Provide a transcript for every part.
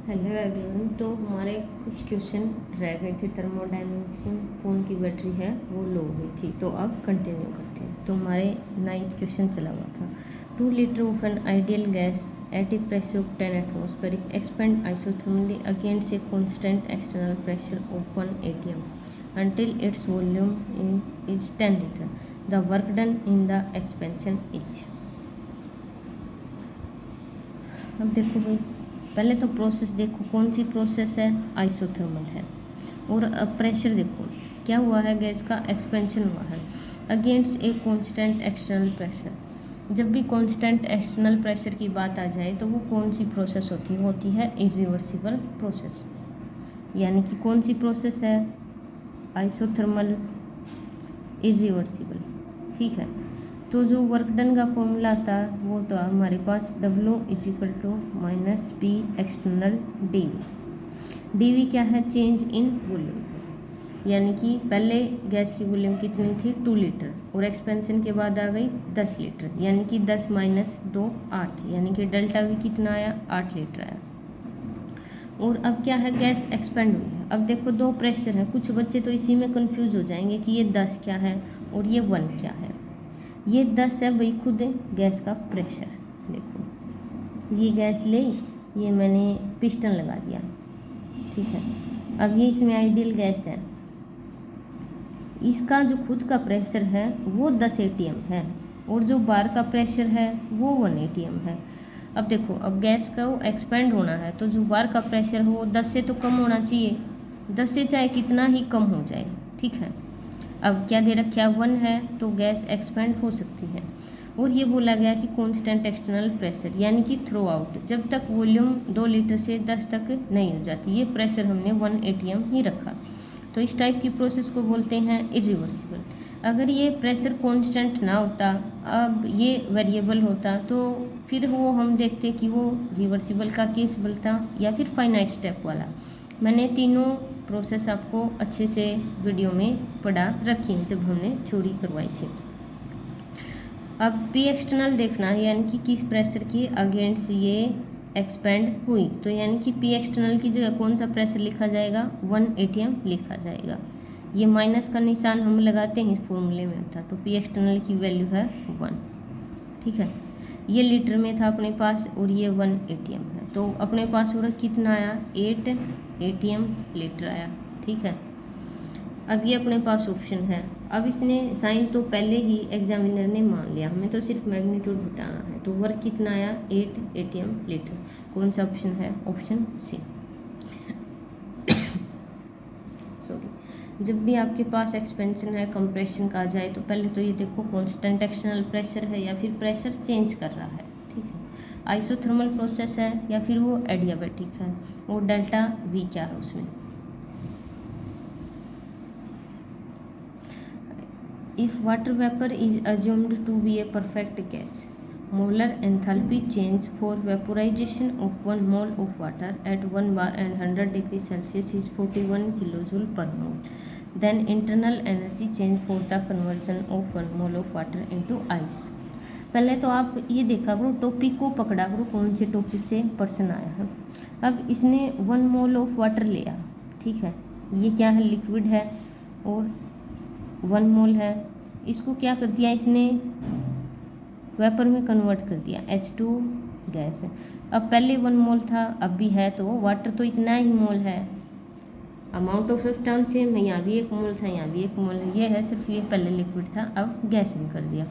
Hello everyone. तो हमारे कुछ क्वेश्चन रह गए थे थर्मोडायनेमिक्स में। फ़ोन की बैटरी है वो लो हो गई थी, तो अब कंटिन्यू करते हैं। तो हमारे 9th क्वेश्चन चला हुआ था। 2 litre of an ideal gas at A pressure of 10 atmospheric expand isothermally against a constant external pressure of 1 atm until its volume is 10 liter. The work done in the expansion is। अब देखो भाई, पहले तो process देखो कौन सी process है, isothermal है। और अब प्रेशर देखो क्या हुआ है, गैस का एक्सपेंशन हुआ है against a constant external pressure. जब भी कांस्टेंट एक्सटर्नल प्रेशर की बात आ जाए तो वो कौन सी प्रोसेस होती है इरिवर्सिबल प्रोसेस। यानी कि कौन सी प्रोसेस है, आइसोथर्मल इरिवर्सिबल। ठीक है, तो जो वर्क डन का फॉर्मूला था वो तो हमारे पास W = -P external dV। dV क्या है, चेंज इन वॉल्यूम। यानी कि पहले गैस की वॉल्यूम कितनी थी 2 लीटर और एक्सपेंशन के बाद आ गई 10 लीटर, यानी कि 10 - 2 8, यानी कि डेल्टा V कितना आया 8 लीटर आया। और अब क्या है, गैस एक्सपेंड हुई है। अब देखो दो प्रेशर है, कुछ बच्चे तो इसी में कंफ्यूज हो जाएंगे कि ये 10 क्या है और ये 1 क्या है। ये 10 है वही खुद गैस का प्रेशर। देखो ये गैस ले, ये मैंने पिस्टन लगा दिया, ठीक है। अब ये इसमें आइडियल गैस है, इसका जो खुद का प्रेशर है वो 10 atm है और जो बाहर का प्रेशर है वो 1 atm है। अब देखो, अब गैस का वो एक्सपेंड होना है तो जो बाहर का प्रेशर हो वो 10 से तो कम होना चाहिए, 10 से चाहे कितना ही कम हो जाए, ठीक है। अब क्या दे रखा है 1 है, तो गैस एक्सपेंड हो सकती है। और ये बोला गया कि कांस्टेंट एक्सटर्नल प्रेशर, यानी कि थ्रो आउट, जब तक वॉल्यूम 2 लीटर से 10 तक नहीं हो जाती, ये प्रेशर हमने 1 atm ही रखा। तो इस टाइप की प्रोसेस को बोलते हैं इरिवर्सिबल। अगर ये प्रेशर कांस्टेंट ना होता, अब ये वेरिएबल होता, तो फिर वो हम देखते कि वो रिवर्सिबल का केस बनता या फिर फाइनाइट स्टेप वाला। मैंने तीनों प्रोसेस आपको अच्छे से वीडियो में पढ़ा रखी है जब हमने थ्योरी करवाई थी। अब पी एक्सटर्नल देखना है, यानी कि किस प्रेशर के अगेंस्ट ये एक्सपेंड हुई। तो यानी कि पी एक्सटर्नल की जगह कौन सा प्रेशर लिखा जाएगा, 1 atm लिखा जाएगा। ये माइनस का निशान हम लगाते हैं इस फॉर्मूले में था, तो पी एक्सटर्नल की वैल्यू है 1, ठीक है। ये लीटर में था अपने पास और ये 1 atm है, तो अपने पास वर्क कितना आया 8 atm लीटर आया, ठीक है। अब ये अपने पास ऑप्शन है। अब इसने साइन तो पहले ही एग्जामिनर ने मान लिया, हमें तो सिर्फ मैग्नीट्यूड बताना है। तो वर्क कितना आया 8 atm लीटर। कौन सा ऑप्शन है, ऑप्शन सी। सॉरी, जब भी आपके पास एक्सपेंशन है कंप्रेशन का आ जाए तो पहले तो ये देखो कांस्टेंट एक्सटर्नल प्रेशर है या फिर प्रेशर चेंज कर रहा है, ठीक है। आइसोथर्मल प्रोसेस है या फिर वो एडियाबैटिक है, और डेल्टा V क्या है उसमें। If water vapor is assumed to be a perfect gas, molar enthalpy change for vaporization of 1 mole of water at 1 bar and 100 degrees Celsius is 41 kilojoule per mole. Then internal energy change for the conversion of 1 mole of water into ice. पहले तो आप ये देखा करो, topic को पकड़ा करो, कौन से टॉपिक से पर्सन आया है। अब इसने 1 मोल ऑफ वाटर लिया, ठीक है। ये क्या है, लिक्विड है और 1 मोल है। इसको क्या कर दिया इसने, वेपर में कन्वर्ट कर दिया, H2 गैस है। अब पहले 1 मोल था, अब भी है, तो वाटर तो इतना ही मोल है। अमाउंट ऑफ सब्सटेंस सेम है, यहाँ भी 1 मोल था, यहाँ भी 1 मोल है। ये है सिर्फ ये पहले लिक्विड था, अब गैस में कर दिया,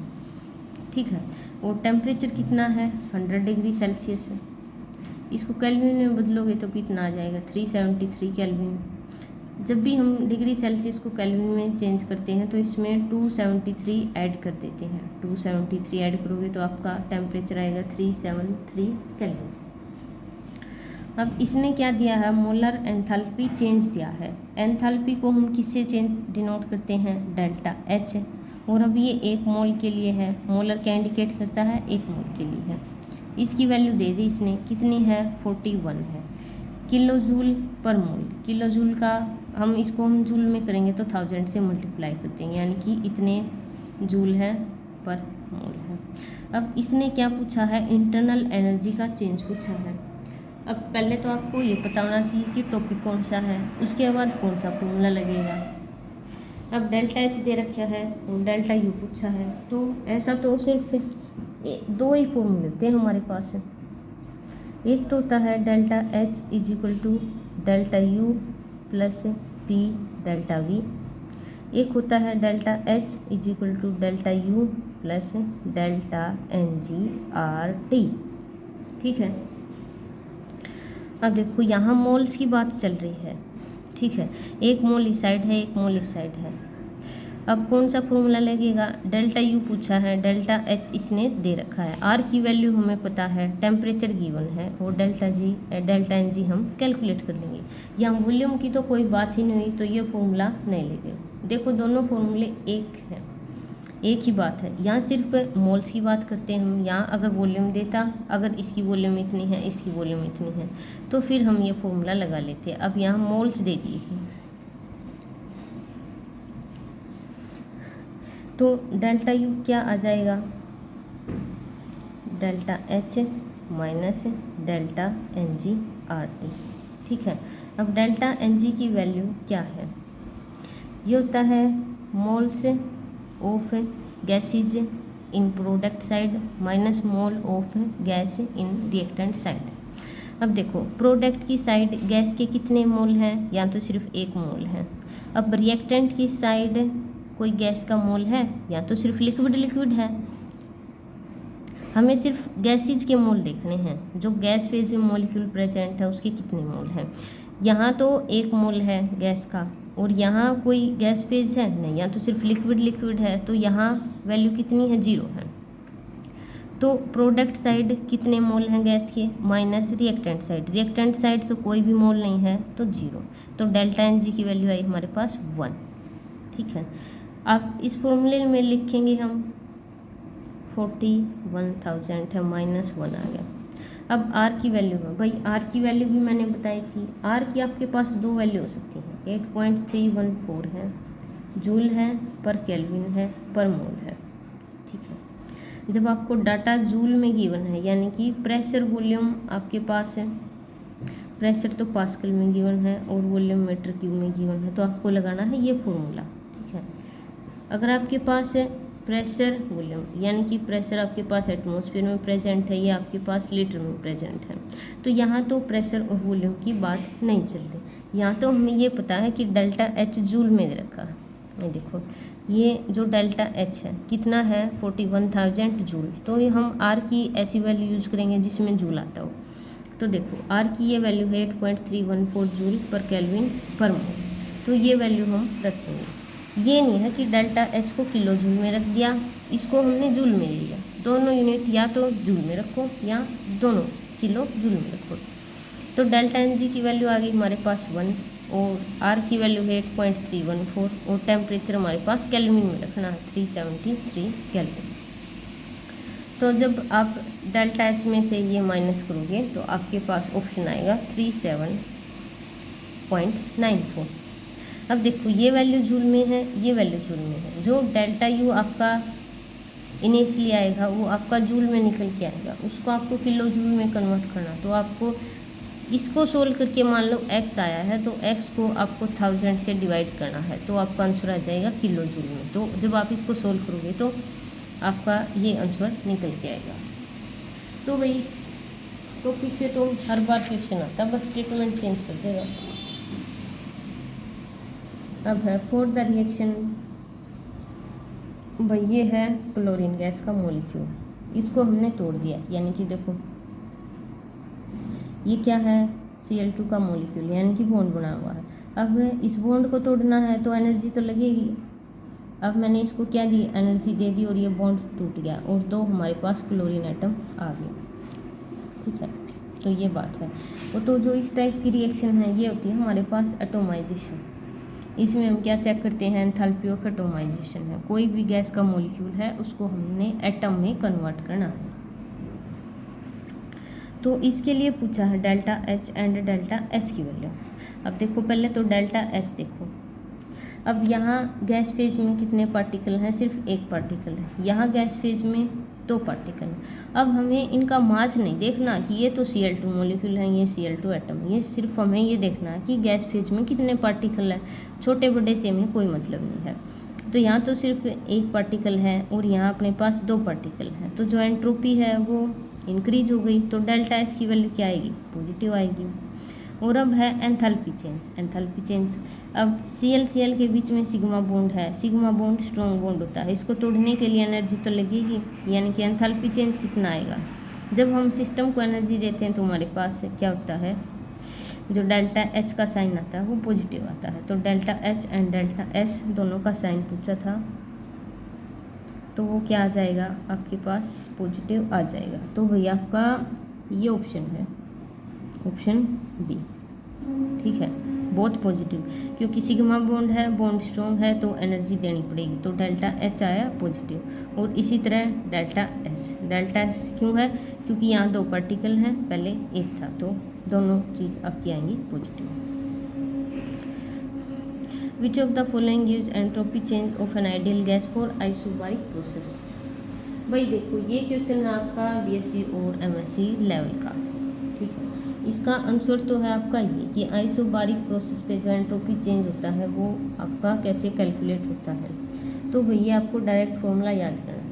ठीक है। और टेम्परेचर कितना है 100 डिग्री सेल्सियस है। इसको केल्विन में बदलोगे तो कितना आ जाएगा 373 केल्विन। जब भी हम डिग्री सेल्सियस को केल्विन में चेंज करते हैं तो इसमें 273 ऐड कर देते हैं। 273 ऐड करोगे तो आपका टेम्परेचर आएगा 373 केल्विन। अब इसने क्या दिया है, मोलर एंथैल्पी चेंज दिया है। एंथैल्पी को हम किससे चेंज डिनोट करते हैं, डेल्टा H। और अब ये 1 मोल के लिए है, मोलर क्या इंडिकेट करता है, 1 मोल के लिए है। इसकी वैल्यू दे दी इसने, कितनी है 41 है किलो जूल पर मोल। किलो जूल का हम जूल में करेंगे तो 1000 से मल्टीप्लाई करते हैं, यानी कि इतने जूल है पर मोल है। अब इसने क्या पूछा है, इंटरनल एनर्जी का चेंज पूछा है। अब पहले तो आपको ये पता होना चाहिए कि टॉपिक कौन सा है, उसके बाद कौन सा फॉर्मूला लगेगा। अब डेल्टा एच दे रखा है और डेल्टा यू पूछा है, तो ऐसा तो सिर्फ दो ही फॉर्मूले होते हैं हमारे पास। एक तो होता है delta H is equal to delta U plus P delta V, एक होता है delta H is equal to delta U plus delta N G R T. ठीक है, अब देखो यहाँ मोल्स की बात चल रही है। ठीक है, एक मोल इस साइड है, एक मोल इस साइड है। अब कौन सा फॉर्मूला लगेगा, डेल्टा यू पूछा है, डेल्टा एच इसने दे रखा है, आर की वैल्यू हमें पता है, टेम्परेचर गिवन है, और डेल्टा डेल्टा एन जी हम कैलकुलेट कर लेंगे। यहाँ वॉल्यूम की तो कोई बात ही नहीं हुई, तो ये फॉर्मूला नहीं लगेगा। देखो दोनों फॉर्मूले एक हैं, एक ही बात है। यहाँ सिर्फ मोल्स की बात करते हैं हम। यहाँ अगर वॉल्यूम देता, अगर इसकी वॉल्यूम इतनी है, इसकी वॉल्यूम इतनी है, तो फिर हम ये फॉर्मूला लगा लेते। अब यहाँ मोल्स दे दिए इसे, तो डेल्टा यू क्या आ जाएगा, delta H minus delta N G R T. ठीक है, अब डेल्टा एन जी की वैल्यू क्या है, ये होता है moles of gases in product side minus mole of gas in reactant side. अब देखो प्रोडक्ट की साइड गैस के कितने मोल हैं, या तो सिर्फ एक मोल है। अब रिएक्टेंट की साइड कोई गैस का मोल है, या तो सिर्फ लिक्विड है। हमें सिर्फ गैसेज के मोल देखने हैं, जो गैस फेज में मॉलिक्यूल प्रेजेंट है उसके कितने मोल हैं। यहाँ तो एक मोल है गैस का, और यहाँ कोई गैस फेज है नहीं, यहाँ तो सिर्फ लिक्विड है, तो यहाँ वैल्यू कितनी है, 0 है। तो प्रोडक्ट साइड कितने मोल हैं गैस के, माइनस रिएक्टेंट साइड तो कोई भी मोल नहीं है, तो 0। तो डेल्टा एन जी की वैल्यू आई हमारे पास 1। ठीक है, अब इस फॉर्मूले में लिखेंगे हम 41,000 है, -1 आ गया। अब आर की वैल्यू है, भाई आर की वैल्यू भी मैंने बताई थी। आर की आपके पास दो वैल्यू हो सकती हैं, 8.314 है, जूल है, पर केल्विन है, पर मोल है। ठीक है, जब आपको डाटा जूल में गिवन है, यानी कि प्रेशर वॉल्यूम आपके पास है, प्रेशर तो पास्कल में गिवन है और वॉल्यूम मीटर क्यूब में गिवन है, तो आपको लगाना है ये फॉर्मूला। ठीक है, अगर आपके पास है प्रेशर वॉल्यूम, यानी कि प्रेशर आपके पास एटमॉस्फेयर में प्रेजेंट है, ये आपके पास लीटर में प्रेजेंट है, तो यहाँ तो प्रेशर और वॉल्यूम की बात नहीं चल रही। यहाँ तो हमें ये पता है कि डेल्टा एच जूल में दे रखा है। ये देखो, ये जो डेल्टा एच है कितना है, 41,000 जूल। तो ये हम आर की ऐसी वैल्यू यूज़ करेंगे जिसमें जूल आता हो। तो देखो आर की ये वैल्यू है 8.314 जूल पर केल्विन पर मोल, तो ये वैल्यू हम रखेंगे। ये नहीं है कि डेल्टा एच को किलो जूल में रख दिया, इसको हमने जूल में लिया। दोनों यूनिट या तो जूल में रखो या दोनों किलो जूल में रखो। तो डेल्टा एन जी की वैल्यू आ गई हमारे पास 1, और आर की वैल्यू है 8.314, और टेम्परेचर हमारे पास केल्विन में रखना है 373 केल्विन। तो जब आप डेल्टा एच में से ये माइनस करोगे तो आपके पास ऑप्शन आएगा 37.94। अब देखो ये वैल्यू जूल में है, ये वैल्यू जूल में है। जो डेल्टा यू आपका इनिशियली आएगा वो आपका जूल में निकल के आएगा, उसको आपको किलो जूल में कन्वर्ट करना। तो आपको इसको सोल्व करके मान लो x आया है, तो x को आपको 1000 से डिवाइड करना है, तो आपका आंसर आ जाएगा किलो जूल में। तो जब आप इसको सोल्व करोगे तो आपका ये आंसर निकल के आएगा। तो भाई इस टॉपिक से तो हर बार क्वेश्चन आता है, बस स्टेटमेंट चेंज कर देगा। अब है फॉर द रिएक्शन, भाई ये है क्लोरीन गैस का मॉलिक्यूल, इसको हमने तोड़ दिया, यानी कि देखो ये क्या है, Cl2 का मॉलिक्यूल, यानी कि बॉन्ड बना हुआ है। अब इस बॉन्ड को तोड़ना है तो एनर्जी तो लगेगी। अब मैंने इसको क्या दी, एनर्जी दे दी, और ये बॉन्ड टूट गया और दो हमारे पास क्लोरीन एटम आ गए। ठीक है, तो ये बात है। वो तो जो इस टाइप की रिएक्शन है ये होती है हमारे पास एटोमाइजेशन। इसमें हम क्या चेक करते हैं, एंथैल्पी ऑफ एटोमाइजेशन है। कोई भी गैस का मॉलिक्यूल है उसको हमने एटम में कन्वर्ट करना है। तो इसके लिए पूछा है delta H and delta S की वैल्यू। अब देखो पहले तो डेल्टा एस देखो। अब यहाँ गैस फेज में कितने पार्टिकल हैं, सिर्फ एक पार्टिकल है। यहाँ गैस फेज में दो पार्टिकल। अब हमें इनका मास नहीं देखना कि ये तो Cl2 मॉलिक्यूल है, ये Cl2 एटम, ये सिर्फ हमें ये देखना है कि गैस फेज में कितने पार्टिकल है। छोटे बड़े से हमें कोई मतलब नहीं है। तो यहाँ तो सिर्फ एक पार्टिकल है और यहाँ अपने पास दो पार्टिकल हैं, तो जो एंट्रोपी है वो इंक्रीज हो गई, तो डेल्टा एस की वैल्यू क्या आएगी, पॉजिटिव आएगी। और अब है एंथैल्पी चेंज। एंथैल्पी चेंज, अब Cl के बीच में सिग्मा बॉन्ड है, सिग्मा बॉन्ड स्ट्रॉन्ग बॉन्ड होता है, इसको तोड़ने के लिए एनर्जी तो लगेगी, यानी कि एंथैल्पी चेंज कितना आएगा। जब हम सिस्टम को एनर्जी देते हैं तो हमारे पास क्या होता है, जो डेल्टा एच का साइन आता है वो पॉजिटिव आता है। तो delta H and delta S दोनों का साइन पूछा था, तो वो क्या आ जाएगा आपके पास, पॉजिटिव आ जाएगा। तो भैया आपका ये ऑप्शन है, ऑप्शन बी, ठीक है, बहुत पॉजिटिव, क्योंकि सिग्मा बॉन्ड है, बॉन्ड स्ट्रॉन्ग है तो एनर्जी देनी पड़ेगी, तो डेल्टा एच आया पॉजिटिव। और इसी तरह डेल्टा एस क्यों है, क्योंकि यहाँ दो पार्टिकल हैं, पहले एक था, तो दोनों चीज़ आपकी आएंगी positive. Which of the following gives entropy change of an ideal gas for isobaric process. भाई देखो ये क्वेश्चन है आपका बीएससी और एमएससी लेवल का, ठीक है। इसका आंसर तो है आपका ये कि आइसोबारिक प्रोसेस पे जो एंट्रोपी चेंज होता है वो आपका कैसे कैलकुलेट होता है। तो भैया आपको डायरेक्ट फॉर्मूला याद करना है।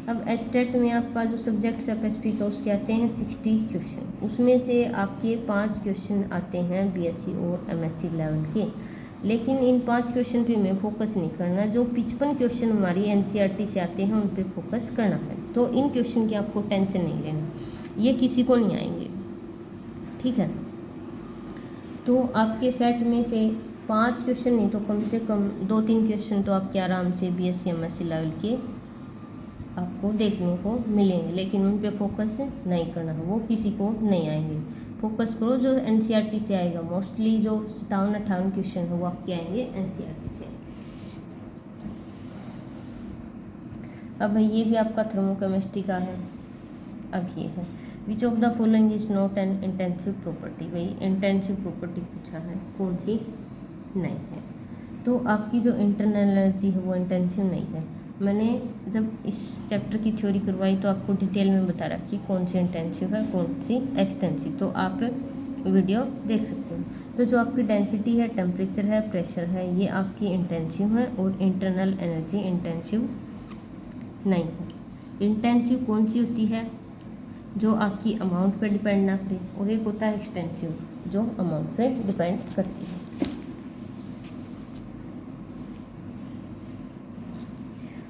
अब एचटेट में आपका जो सब्जेक्ट स्पेसिफिक है उसके आते हैं 60 क्वेश्चन, उसमें से आपके 5 क्वेश्चन आते हैं बीएससी और एमएससी लेवल के। लेकिन इन 5 क्वेश्चन पे हमें फोकस नहीं करना, जो 55 क्वेश्चन हमारी एनसीईआरटी से आते हैं उन पे फोकस करना है। तो इन क्वेश्चन की आपको टेंशन नहीं लेना, ये किसी को नहीं आएंगे, ठीक है। तो आपके सेट में से 5 क्वेश्चन नहीं तो कम से कम 2-3 क्वेश्चन तो आपके आराम से बीएससी एमएससी लेवल के आपको देखने को मिलेंगे, लेकिन उन पे फोकस नहीं करना है, वो किसी को नहीं आएंगे। फोकस करो जो एनसीईआरटी से आएगा, मोस्टली जो 57-58 क्वेश्चन है वो आपके आएंगे एनसीईआरटी से। अब ये भी आपका थर्मोकेमिस्ट्री का है। अब ये है which of the following is not an intensive property. भाई इंटेंसिव प्रॉपर्टी पूछा है, कौन सी नहीं है। तो आपकी जो इंटरनल एनर्जी है वो इंटेंसिव नहीं है। मैंने जब इस चैप्टर की थ्योरी करवाई तो आपको डिटेल में बता रहा कि कौन सी इंटेंसिव है कौन सी एक्सटेंसिव, तो आप वीडियो देख सकते हो। तो जो आपकी डेंसिटी है, टेम्परेचर है, प्रेशर है, ये आपकी इंटेंसिव है और इंटरनल एनर्जी इंटेंसिव नहीं है। इंटेंसिव कौन सी होती है, जो आपकी अमाउंट पे डिपेंड ना करे, और एक होता है एक्सटेंसिव जो अमाउंट पे डिपेंड करती है।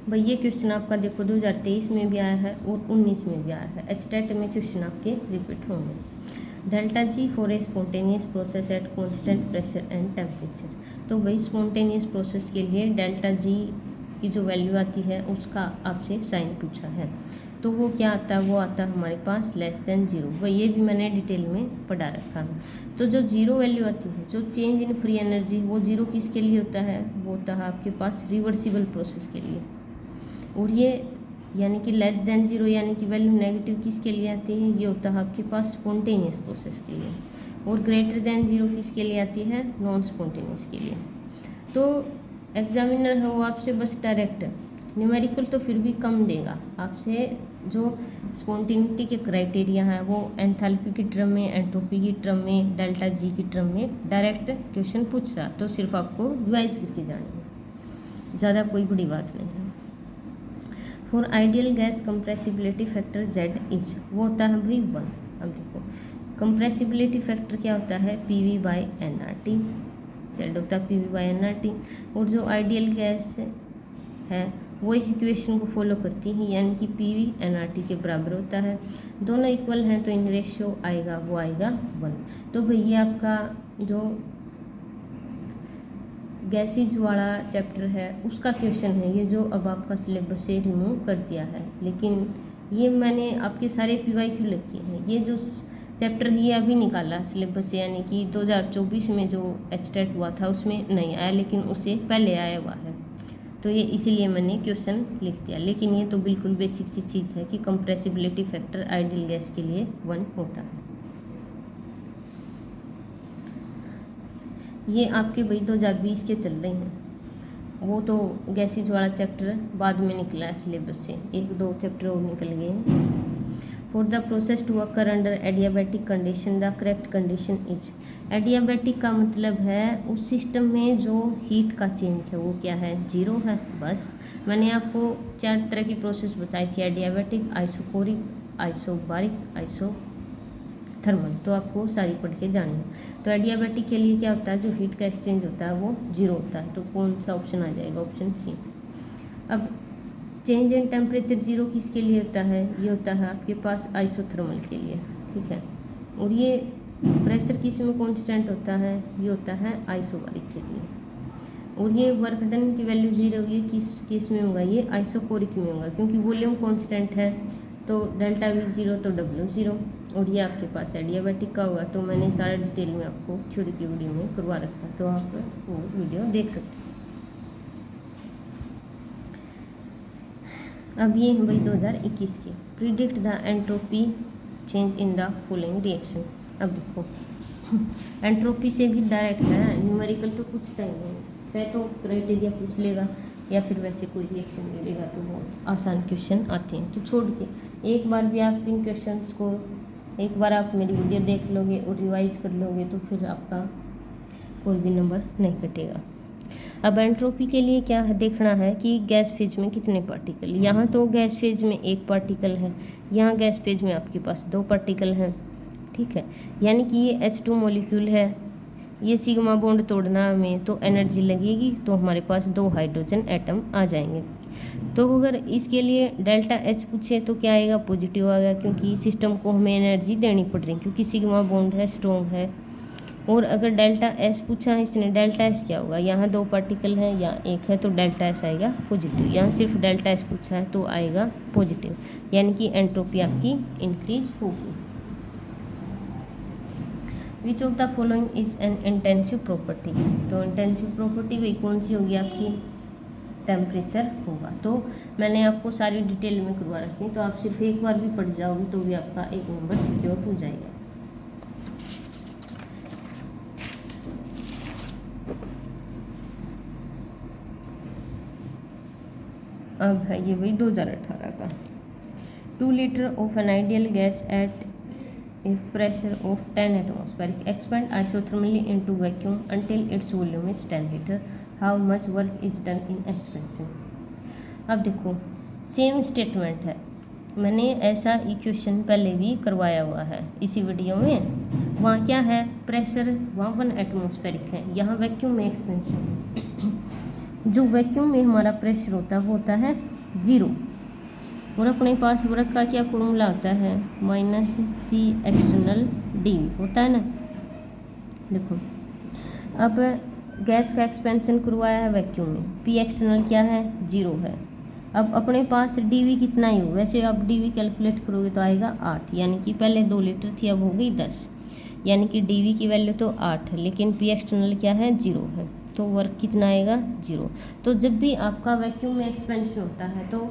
भाई ये क्वेश्चन आपका देखो 2023 में भी आया है और 19 में भी आया है। एचटेट में क्वेश्चन आपके रिपीट होंगे। Delta G for a spontaneous process at constant pressure and temperature. तो भाई स्पॉन्टेनियस प्रोसेस के लिए डेल्टा जी की जो वैल्यू आती है उसका आपसे साइन पूछा है, तो वो क्या आता है, वो आता है हमारे पास लेस देन 0। वही ये भी मैंने डिटेल में पढ़ा रखा है। तो जो 0 वैल्यू आती है, जो चेंज इन फ्री एनर्जी, वो 0 किसके लिए होता है, वो होता है आपके पास रिवर्सिबल प्रोसेस के लिए। और ये यानी कि लेस देन 0 यानी कि वैल्यू नेगेटिव किसके लिए आती है, ये होता है आपके पास स्पॉन्टेनियस प्रोसेस के लिए। और ग्रेटर देन 0 किसके लिए आती है, नॉन स्पॉन्टेनियस के लिए। तो एग्जामिनर है वो आपसे बस डायरेक्ट न्यूमेरिकल तो फिर भी कम देगा आपसे, जो स्पॉन्टेनिटी के क्राइटेरिया हैं वो एंथैल्पी की टर्म में, एंट्रोपी की टर्म में, डेल्टा जी की टर्म में डायरेक्ट क्वेश्चन पूछ रहा, तो सिर्फ आपको रिवाइज करके जानी है, ज़्यादा कोई बड़ी बात नहीं है। For ideal gas compressibility factor Z is, वो होता है भाई 1। अब देखो कंप्रेसिबिलिटी फैक्टर क्या होता है, PV/nRT, जेड होता है PV/nRT। और जो आइडियल गैस है वो इस इक्वेशन को फॉलो करती है, यानी कि PV/nRT के बराबर होता है। दोनों इक्वल हैं तो इन रेशियो आएगा, वो आएगा 1। तो भैया आपका जो गैसेज वाला चैप्टर है उसका क्वेश्चन है ये, जो अब आपका सिलेबस से रिमूव कर दिया है। लेकिन ये मैंने आपके सारे PYQ लिखे हैं, ये जो चैप्टर है ये अभी निकाला सिलेबस से, यानी कि 2024 में जो एचटेट हुआ था उसमें नहीं आया, लेकिन उससे पहले आया हुआ है, तो ये इसीलिए मैंने क्वेश्चन लिख दिया। लेकिन ये तो बिल्कुल बेसिक सी चीज़ है कि कंप्रेसिबिलिटी फैक्टर आइडियल गैस के लिए 1 होता है। ये आपके भाई 2020 के चल रहे हैं, वो तो गैसेज वाला चैप्टर बाद में निकला है सिलेबस से, 1-2 चैप्टर और निकल गए हैं। For the process to occur under adiabatic condition the correct condition is, adiabatic का मतलब है उस सिस्टम में जो हीट का चेंज है वो क्या है, 0 है। बस मैंने आपको 4 तरह की प्रोसेस बताई थी, एडियाबैटिक, आइसोकोरिक, आइसोबारिक, आइसोथर्मल, तो आपको सारी पढ़ के जानी है। तो एडियाबैटिक के लिए क्या होता है, जो हीट का एक्सचेंज होता है वो 0 होता है, तो कौन सा ऑप्शन आ जाएगा, ऑप्शन सी। अब चेंज इन टेम्परेचर 0 किसके लिए होता है, ये होता है आपके पास आइसोथर्मल के लिए, ठीक है। और ये प्रेशर किस में कांस्टेंट होता है, ये होता है आइसोबारिक के लिए। और ये वर्क डन की वैल्यू 0, ये किस केस में होगा, ये आइसोकोरिक में होगा, क्योंकि वॉल्यूम कांस्टेंट है, तो डेल्टा V 0 तो W 0। और ये आपके पास एडियाबैटिक का होगा। तो मैंने सारा डिटेल में आपको थ्योरी की वीडियो में करवा रखा है, तो आप वो वीडियो देख सकते हैं। अब ये है भाई 2021 के, predict the entropy change in the following reaction. अब देखो एंट्रोपी से भी डायरेक्ट है, न्यूमेरिकल तो पूछता ही नहीं, चाहे तो क्राइटेरिया पूछ लेगा या फिर वैसे कोई रिएक्शन ले लेगा, तो बहुत आसान क्वेश्चन आते हैं। तो छोड़ के एक बार भी आप इन क्वेश्चंस को, एक बार आप मेरी वीडियो देख लोगे और रिवाइज कर लोगे तो फिर आपका कोई भी नंबर नहीं कटेगा। अब एंट्रोपी के लिए क्या है, देखना है कि गैस फेज में कितने पार्टिकल, यहाँ तो गैस फेज में 1 पार्टिकल है, यहाँ गैस फेज में आपके पास 2 पार्टिकल हैं, ठीक है। यानी कि ये H2 मॉलिक्यूल है, ये सिग्मा बॉन्ड तोड़ना हमें तो एनर्जी लगेगी, तो हमारे पास 2 हाइड्रोजन एटम आ जाएंगे। तो अगर इसके लिए डेल्टा H पूछे तो क्या आएगा, पॉजिटिव आ गया, क्योंकि सिस्टम को हमें एनर्जी देनी पड़ रही है, क्योंकि सिग्मा बॉन्ड है, स्ट्रॉन्ग है। और अगर डेल्टा S पूछा है इसने, डेल्टा S क्या होगा, यहाँ 2 पार्टिकल हैं, यहाँ 1 है, तो डेल्टा S आएगा पॉजिटिव। यहाँ सिर्फ डेल्टा S पूछा है तो आएगा पॉजिटिव, यानी कि एंट्रोपी आपकी इंक्रीज होगी। Which of the following is an intensive property, तो इंटेंसिव प्रॉपर्टी भाई कौन सी होगी आपकी, टेम्परेचर होगा। तो मैंने आपको सारी डिटेल में करवा रखी है, तो आप सिर्फ एक बार भी पढ़ जाओगे तो भी आपका 1 नंबर सिक्योर हो जाएगा। अब है ये वही 2018 का, 2 litre of an ideal gas at a pressure of 10 atmospheric expand isothermally into vacuum until its volume is 10 liter. How much work is done in expansion? अब देखो सेम स्टेटमेंट है, मैंने ऐसा इक्वेशन पहले भी करवाया हुआ है इसी वीडियो में। वहाँ क्या है, प्रेशर वहाँ 1 एटमॉस्फेरिक है, यहाँ वैक्यूम में एक्सपेंशन है। जो वैक्यूम में हमारा प्रेशर होता है वो होता है 0, और अपने पास वर्क का क्या फॉर्मूला होता है, -P एक्सटर्नल डी होता है ना। देखो अब गैस का एक्सपेंशन करवाया है वैक्यूम में, P एक्सटर्नल क्या है, 0 है। अब अपने पास dV कितना ही हो, वैसे आप dV कैलकुलेट करोगे तो आएगा 8, यानी कि पहले 2 लीटर थी अब हो गई 10, यानी कि dV की वैल्यू तो 8 है, लेकिन P एक्सटर्नल क्या है, 0 है, तो वर्क कितना आएगा, 0। तो जब भी आपका वैक्यूम में एक्सपेंशन होता है तो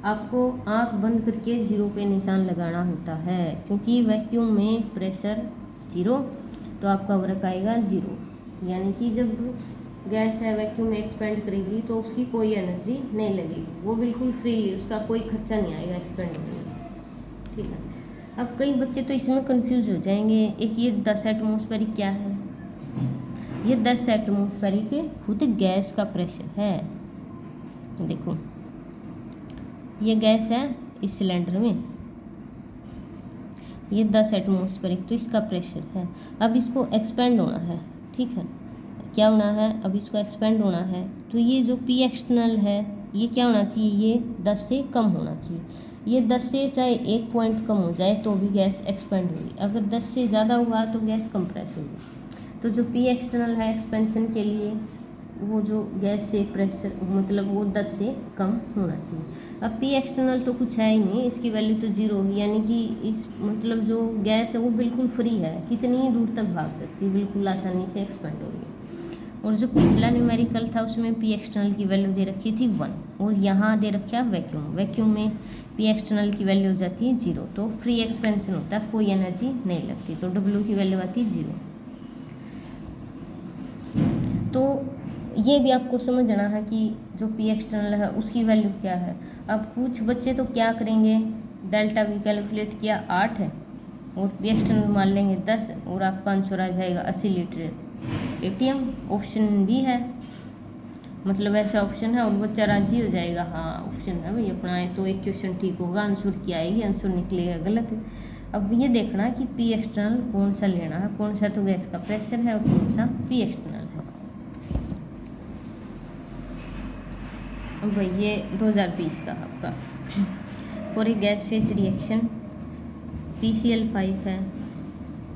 आपको आँख बंद करके 0 पे निशान लगाना होता है, क्योंकि वैक्यूम में प्रेशर 0 तो आपका वर्क आएगा 0। यानी कि जब गैस है वैक्यूम में एक्सपेंड करेगी तो उसकी कोई एनर्जी नहीं लगेगी, वो बिल्कुल फ्रीली, उसका कोई खर्चा नहीं आएगा एक्सपेंड होने में, ठीक है। अब कई बच्चे तो इसमें कंफ्यूज हो जाएंगे, एक ये 10 एटमॉस्फेरिक क्या है, ये 10 एटमॉस्फेरिक खुद गैस का प्रेशर है। देखो ये गैस है इस सिलेंडर में, ये 10 एटमॉस्फेरिक, तो इसका प्रेशर है। अब इसको एक्सपेंड होना है, ठीक है, क्या होना है, अब इसको एक्सपेंड होना है, तो ये जो P एक्सटर्नल है ये क्या होना चाहिए, ये 10 से कम होना चाहिए। ये 10 से चाहे 1 पॉइंट कम हो जाए तो भी गैस एक्सपेंड होगी, अगर 10 से ज़्यादा हुआ तो गैस कंप्रेस होगी। तो जो P एक्सटर्नल है एक्सपेंशन के लिए, वो जो गैस से प्रेशर मतलब वो 10 से कम होना चाहिए। अब P एक्सटर्नल तो कुछ है ही नहीं, इसकी वैल्यू तो 0 है, यानी कि इस मतलब जो गैस है वो बिल्कुल फ्री है, कितनी ही दूर तक भाग सकती है, बिल्कुल आसानी से एक्सपेंड होगी। और जो पिछला न्यूमेरिकल था उसमें P एक्सटर्नल की वैल्यू दे रखी थी 1, और यहाँ दे रखा वैक्यूम, वैक्यूम में P एक्सटर्नल की वैल्यू हो जाती है 0, तो फ्री एक्सपेंशन होता है, कोई एनर्जी नहीं लगती, तो W की वैल्यू आती है 0। तो ये भी आपको समझना है कि जो पी एक्सटर्नल है उसकी वैल्यू क्या है। अब कुछ बच्चे तो क्या करेंगे, डेल्टा वी कैलकुलेट किया 8 है और पी एक्सटर्नल मान लेंगे 10 और आपका आंसर आ जाएगा 80 लीटर एटीएम। ऑप्शन भी है, मतलब ऐसा ऑप्शन है और बच्चा राजी हो जाएगा, हाँ ऑप्शन है भाई अपना है तो एक क्वेश्चन ठीक होगा, आंसर क्या आएगी, आंसर निकलेगा गलत। अब ये देखना कि पी एक्सटर्नल कौन सा लेना है, कौन सा तो गैस का प्रेशर है और कौन सा पी एक्सटर्नल है। अब भाई ये 2020 का आपका for a gas phase reaction PCl5 है,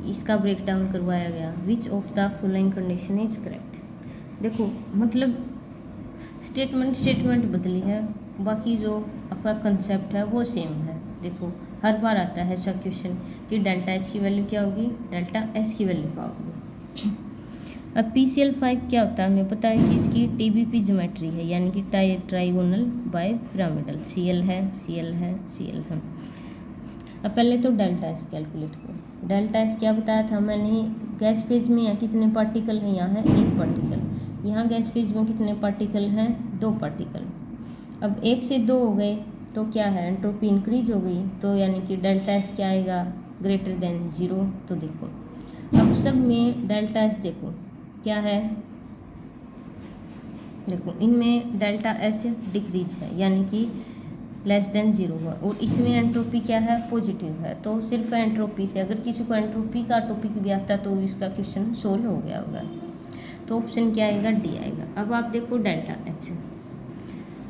इसका ब्रेक डाउन करवाया गया। Which of the following condition is correct. देखो मतलब स्टेटमेंट बदली है, बाकी जो आपका कंसेप्ट है वो सेम है। देखो हर बार आता है ऐसा क्वेश्चन कि डेल्टा एच की वैल्यू क्या होगी, डेल्टा एस की वैल्यू क्या होगी। अब PCl5 क्या होता है, हमें पता है कि इसकी TBP ज्योमेट्री है, यानी कि ट्राइगोनल बाय पिरामिडल। Cl है, Cl है, Cl है। अब पहले तो डेल्टा एस कैलकुलेट करो। डेल्टा एस क्या बताया था मैंने, गैस फेज में यहाँ कितने पार्टिकल हैं, यहाँ है 1 पार्टिकल। यहाँ गैस फेज में कितने पार्टिकल हैं, 2 पार्टिकल। अब 1 से 2 हो गए तो क्या है, एंट्रोपी इंक्रीज हो गई, तो यानी कि डेल्टा एस क्या आएगा, ग्रेटर देन 0। तो देखो अब सब में डेल्टा एस देखो क्या है, देखो इनमें डेल्टा एस डिक्रीज है यानी कि लेस देन 0 हुआ, और इसमें एंट्रोपी क्या है, पॉजिटिव है। तो सिर्फ एंट्रोपी से, अगर किसी को एंट्रोपी का टॉपिक भी आता तो इसका क्वेश्चन सोल्व हो गया होगा। तो ऑप्शन क्या आएगा, डी आएगा। अब आप देखो डेल्टा एच।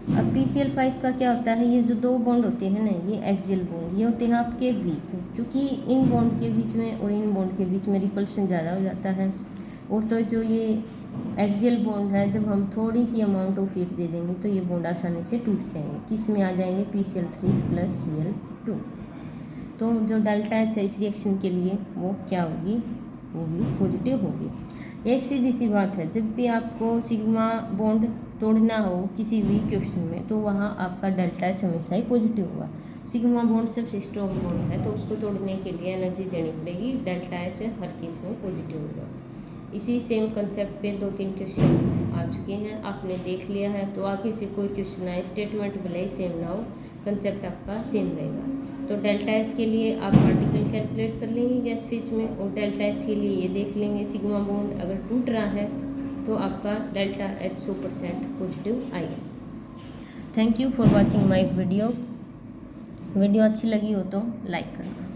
अब PCl5 का क्या होता है, ये जो 2 बॉन्ड होते हैं ना, ये एक्सियल बॉन्ड, ये होते हैं आपके वीक, क्योंकि इन बॉन्ड के बीच में और इन बॉन्ड के बीच में रिपल्शन ज़्यादा हो जाता है। और तो जो ये एक्सियल बॉन्ड है, जब हम थोड़ी सी अमाउंट ऑफ हीट दे देंगे तो ये बॉन्ड आसानी से टूट जाएंगे, किस में आ जाएंगे, PCl3 + Cl2। तो जो डेल्टा एच है इस रिएक्शन के लिए वो क्या होगी, वो भी पॉजिटिव होगी। एक सीधी सी बात है, जब भी आपको सिग्मा बॉन्ड तोड़ना हो किसी भी क्वेश्चन में तो वहाँ आपका डेल्टा एच हमेशा ही पॉजिटिव होगा। सिग्मा बॉन्ड सबसे स्ट्रॉन्ग बॉन्ड है, तो उसको तोड़ने के लिए एनर्जी देनी पड़ेगी, डेल्टा एच हर केस में पॉजिटिव होगा। इसी सेम कंसेप्ट पे 2-3 क्वेश्चन आ चुके हैं, आपने देख लिया है, तो आगे से कोई क्वेश्चन आए, स्टेटमेंट भले ही सेम ना हो, कंसेप्ट आपका सेम रहेगा। तो डेल्टा एच के लिए आप पार्टिकल कैलकुलेट कर लेंगे गैस फेज में, और डेल्टा एच के लिए ये देख लेंगे सिग्मा बॉन्ड अगर टूट रहा है तो आपका डेल्टा एच 100% पॉजिटिव आएगा। Thank you for watching my video अच्छी लगी हो तो लाइक करना।